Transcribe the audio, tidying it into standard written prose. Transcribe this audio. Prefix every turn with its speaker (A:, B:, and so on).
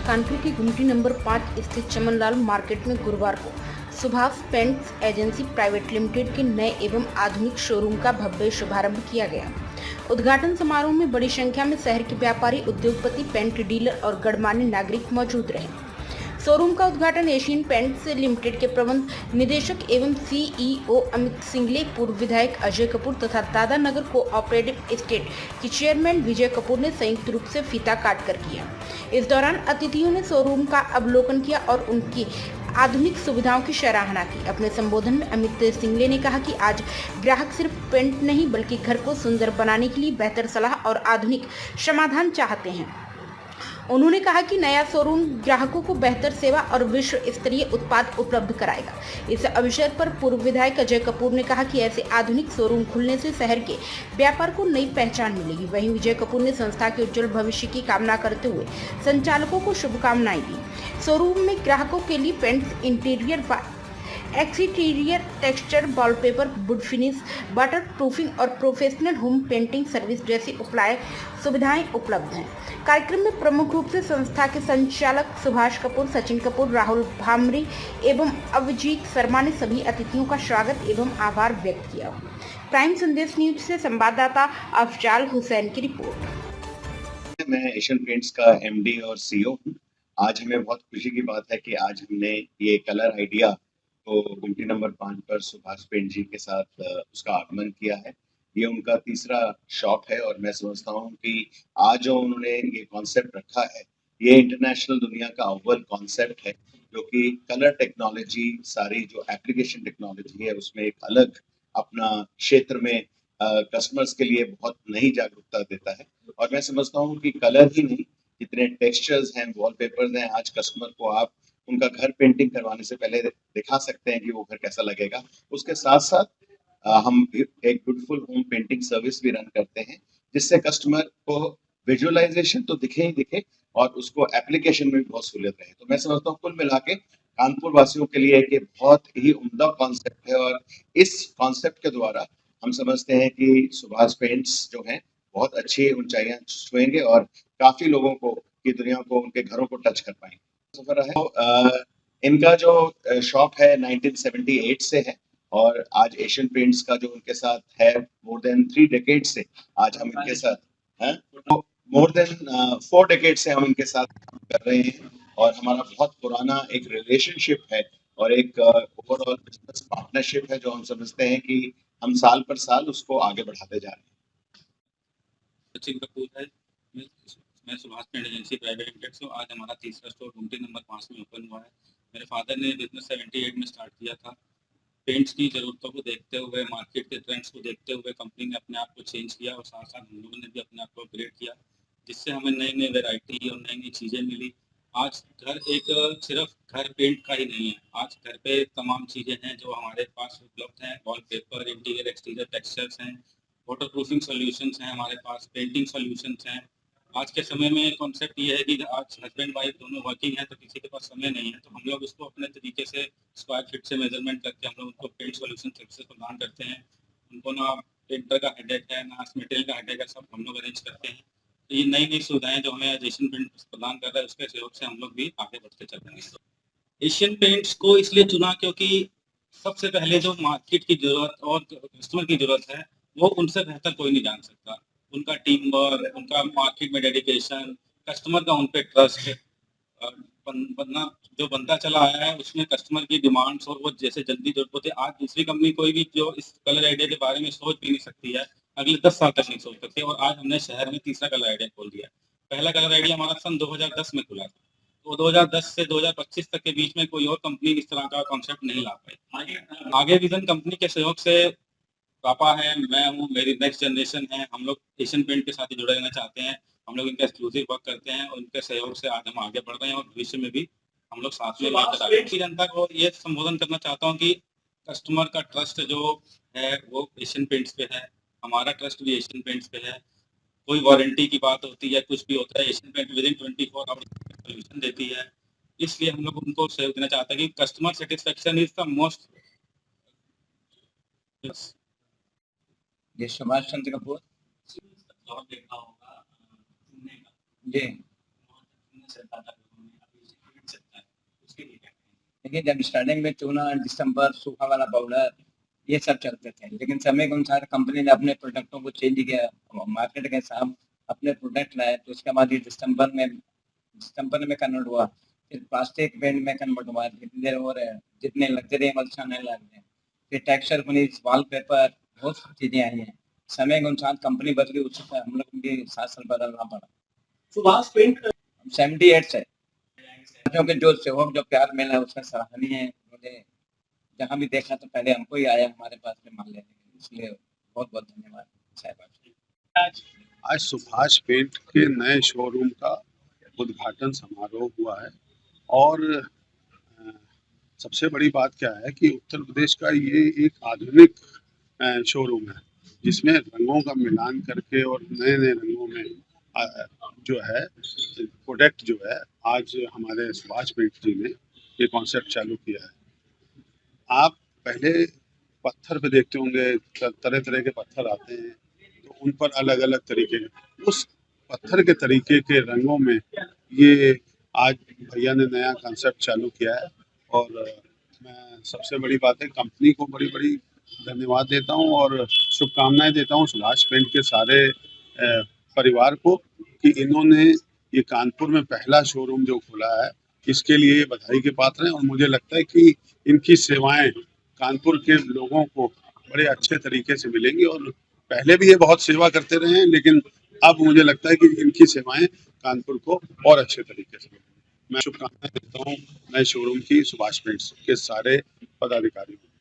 A: कानपुर की गुमटी नंबर 5 स्थित चमनलाल मार्केट में गुरुवार को Subhash paints agency private limited के नए एवं आधुनिक शोरूम का भव्य शुभारंभ किया गया। उद्घाटन समारोह में बड़ी संख्या में शहर के व्यापारी, उद्योगपति, पेंट डीलर और गणमान्य नागरिक मौजूद रहे। शोरूम का उद्घाटन एशियन पेंट्स लिमिटेड के प्रबंध निदेशक एवं सीईओ अमित सिंगले, पूर्व विधायक अजय कपूर तथा दादा नगर कोऑपरेटिव स्टेट के चेयरमैन विजय कपूर ने संयुक्त रूप से फीता काट कर किया। इस दौरान अतिथियों ने शोरूम का अवलोकन किया और उनकी आधुनिक सुविधाओं की सराहना की। अपने संबोधन में अमित सिंगले ने कहा कि आज ग्राहक सिर्फ पेंट नहीं बल्कि घर को सुंदर बनाने के लिए बेहतर सलाह और आधुनिक समाधान चाहते हैं। उन्होंने कहा कि नया शोरूम ग्राहकों को बेहतर सेवा और विश्व स्तरीय उत्पाद उपलब्ध कराएगा। इस अवसर पर पूर्व विधायक अजय कपूर ने कहा कि ऐसे आधुनिक शोरूम खुलने से शहर के व्यापार को नई पहचान मिलेगी। वहीं विजय कपूर ने संस्था के उज्जवल भविष्य की कामना करते हुए संचालकों को शुभकामनाएं दी। शोरूम में ग्राहकों के लिए paints, interior exterior texture, wallpaper, would finish, water proofing और प्रोफेशनल होम पेंटिंग सर्विस जैसी सुविधाएं उपलब्ध हैं। कार्यक्रम में प्रमुख रूप से संस्था के संचालक सुभाष कपूर, सचिन कपूर, राहुल भामरी एवं अभिजीत शर्मा ने सभी अतिथियों का स्वागत एवं आभार व्यक्त किया। प्राइम संदेश न्यूज से संवाददाता अफजाल हुसैन की रिपोर्ट।
B: मैं एशियन पेंट्स का एमडी और सीईओ हूँ। आज हमें बहुत खुशी की बात है कि आज हमने ये कलर आइडिया तो गुमटी नंबर 5 पर सुभाष पेंट जी के साथ उसका आगमन किया है। ये उनका तीसरा शॉप है और मैं समझता हूँ कि आज जो उन्होंने ये कॉन्सेप्ट रखा है, ये इंटरनेशनल दुनिया का अव्वल कॉन्सेप्ट है, जो कि कलर टेक्नोलॉजी, सारी जो एप्लीकेशन टेक्नोलॉजी है, उसमें एक अलग अपना क्षेत्र में कस्टमर्स के लिए बहुत नई जागरूकता देता है। और मैं समझता हूँ कि कलर ही नहीं, जितने टेक्सचर्स हैं, वॉलपेपर्स हैं, आज कस्टमर को आप उनका घर पेंटिंग करवाने से पहले दिखा सकते हैं कि वो घर कैसा लगेगा। उसके साथ-साथ हम एक ब्यूटीफुल होम पेंटिंग सर्विस भी रन करते हैं, जिससे कस्टमर को विजुअलाइजेशन तो दिखे ही दिखे और उसको एप्लीकेशन में भी बहुत सहूलियत रहे। तो मैं समझता हूँ कुल मिला के कानपुर वासियों के लिए एक बहुत ही उम्दा कॉन्सेप्ट है और इस कॉन्सेप्ट के द्वारा हम समझते हैं कि सुभाष पेंट्स जो हैं बहुत अच्छी ऊंचाइयां छुएंगे और काफी लोगों को की दुनिया को, उनके घरों को टच कर पाएंगे। सफर है तो इनका जो शॉप है 1978 से है और आज एशियन पेंट्स का जो उनके साथ है मोर देन 3 डेकेड से आज हम इनके साथ हैं, तो मोर देन 4 डेकेड से हम इनके साथ काम कर रहे हैं और हमारा बहुत पुराना एक रिलेशनशिप है और एक ओवरऑल बिजनेस पार्टनरशिप है, जो हम समझते हैं कि हम साल पर साल उसको आगे बढ़ाते जा रहे हैं।
C: सचिन कपूर है, मैं Subhash paint agency private limited से। आज हमारा तीसरा स्टोर गुमटी नंबर 5 में ओपन हुआ है। मेरे फादर ने बिजनेस 78 में स्टार्ट किया था। पेंट्स की ज़रूरतों को देखते हुए, मार्केट के ट्रेंड्स को देखते हुए कंपनी ने अपने आप को चेंज किया और साथ साथ हम लोगों ने भी अपने आप को अपग्रेड किया, जिससे हमें नई नई वेराइटी और नई नई चीज़ें मिली। आज घर एक सिर्फ घर पेंट का ही नहीं है, आज घर पे तमाम चीज़ें हैं जो हमारे पास उपलब्ध हैं। वॉलपेपर, इंटीरियर एक्सटीरियर टेक्सचर्स हैं, वाटर प्रूफिंग सॉल्यूशंस हैं हमारे पास, पेंटिंग सॉल्यूशंस हैं। आज के समय में कॉन्सेप्ट ये है कि आज हस्बैंड वाइफ दोनों वर्किंग है, तो किसी के पास समय नहीं है, तो हम लोग उसको अपने तरीके से स्क्वायर फीट से मेजरमेंट करके हम लोग उनको पेंट सॉल्यूशन सर्विसेज प्रदान करते हैं। उनको ना प्रिंटर का हेडेक है, ना मटेरियल का हेडेक है, सब हम लोग अरेंज करते हैं। तो ये नई नई सुविधाएं जो हमें एशियन पेंट प्रदान कर रहा है, उसके सहयोग से हम लोग भी आगे बढ़ते चल रहे हैं। एशियन पेंट्स को इसलिए चुना क्योंकि सबसे पहले जो मार्केट की जरूरत और कस्टमर की जरूरत है, वो उनसे बेहतर कोई नहीं जान सकता। उनका टीम वर्क, उनका मार्केट में डेडिकेशन, कस्टमर का उन पे ट्रस्ट, जो बनता चला आया है उसमें कस्टमर की डिमांड्स और वो जैसे जल्दी जरूरत होती है। आज दूसरी कंपनी कोई भी जो इस कलर आइडिया के बारे में सोच भी नहीं सकती है, अगले 10 साल तक नहीं सोच सकती, और आज हमने शहर में तीसरा कलर आइडिया खोल दिया। पहला कलर आइडिया हमारा सन 2010 में खुला था, तो 2010 से 2025 तक के बीच में कोई और कंपनी इस तरह का कॉन्सेप्ट नहीं ला पाई। आगे विजन कंपनी के सहयोग से पापा है, मैं हूँ, मेरी नेक्स्ट जनरेशन है, हम लोग एशियन पेंट के साथ ही जुड़े रहना चाहते हैं। हम लोग इनका एक्सक्लूसिव वर्क करते हैं और उनके सहयोग से आज हम आगे बढ़ रहे हैं और भविष्य में भी हम लोग साथ में मिलकर जनता को ये संबोधन करना चाहता हूँ कि कस्टमर का ट्रस्ट जो है वो एशियन पेंट्स पे है, हमारा ट्रस्ट भी एशियन पेंट्स पे है। कोई वारंटी की बात होती है, कुछ भी होता है, Asian Paint within 24 hours solution देती है। इसलिए हम लोग उनको सहयोग देना चाहते हैं कि customer satisfaction is the most.
D: जी, सुभाष चंद्र कपूर
C: देखा होगा
D: जी। देखिए जब स्टार्टिंग में चूना, दिसंबर, सूखा वाला पाउडर ये सब चलते थे, लेकिन समय के अनुसार कंपनी ने अपने प्रोडक्टों को चेंज किया, मार्केट के हिसाब अपने प्रोडक्ट लाए, तो उसके बाद ये दिसंबर में कन्वर्ट हुआ, फिर प्लास्टिक पेंट में कन्वर्ट हुआ, धीरे धीरे और जितने लग्जरी एमल्स आने लगे, फिर टेक्सचर फिनिश, वॉलपेपर, बहुत चीजें आई हैं। समय के अनुसार कंपनी बदली, उससे हम लोग भी साथ साथ बदलना पड़ा।
E: सुभाष पेंट
D: 78 से क्योंकि जो सेवक जो प्यार मिला उसका सराहनीय है। मुझे जहाँ भी देखा तो पहले हमको ही आया हमारे पास में मान लेने के लिए, इसलिए बहुत बहुत धन्यवाद साहब।
F: आज सुभाष पेंट के नए शोरूम का उद्घाटन समारोह हुआ है और सबसे बड़ी बात क्या है कि उत्तर प्रदेश का ये एक आधुनिक शोरूम है जिसमें रंगों का मिलान करके और नए नए रंगों में जो है प्रोडक्ट जो है आज हमारे सुभाष पेंट जी ने ये कॉन्सेप्ट चालू किया है। आप पहले पत्थर पे देखते होंगे, तरह तरह के पत्थर आते हैं तो उन पर अलग अलग तरीके, उस पत्थर के तरीके के रंगों में ये आज भैया ने नया कॉन्सेप्ट चालू किया है। और मैं सबसे बड़ी बात है कंपनी को बड़ी बड़ी धन्यवाद देता हूँ और शुभकामनाएं देता हूँ सुभाष पेंट के सारे परिवार को कि इन्होंने ये कानपुर में पहला शोरूम जो खोला है इसके लिए बधाई के पात्र हैं। और मुझे लगता है कि इनकी सेवाएं कानपुर के लोगों को बड़े अच्छे तरीके से मिलेंगी और पहले भी ये बहुत सेवा करते रहे हैं, लेकिन अब मुझे लगता है कि इनकी सेवाएं कानपुर को और अच्छे तरीके से मिलेंगी। मैं शुभकामनाएं देता हूँ नए शोरूम की सुभाष पेंट्स के सारे पदाधिकारियों को।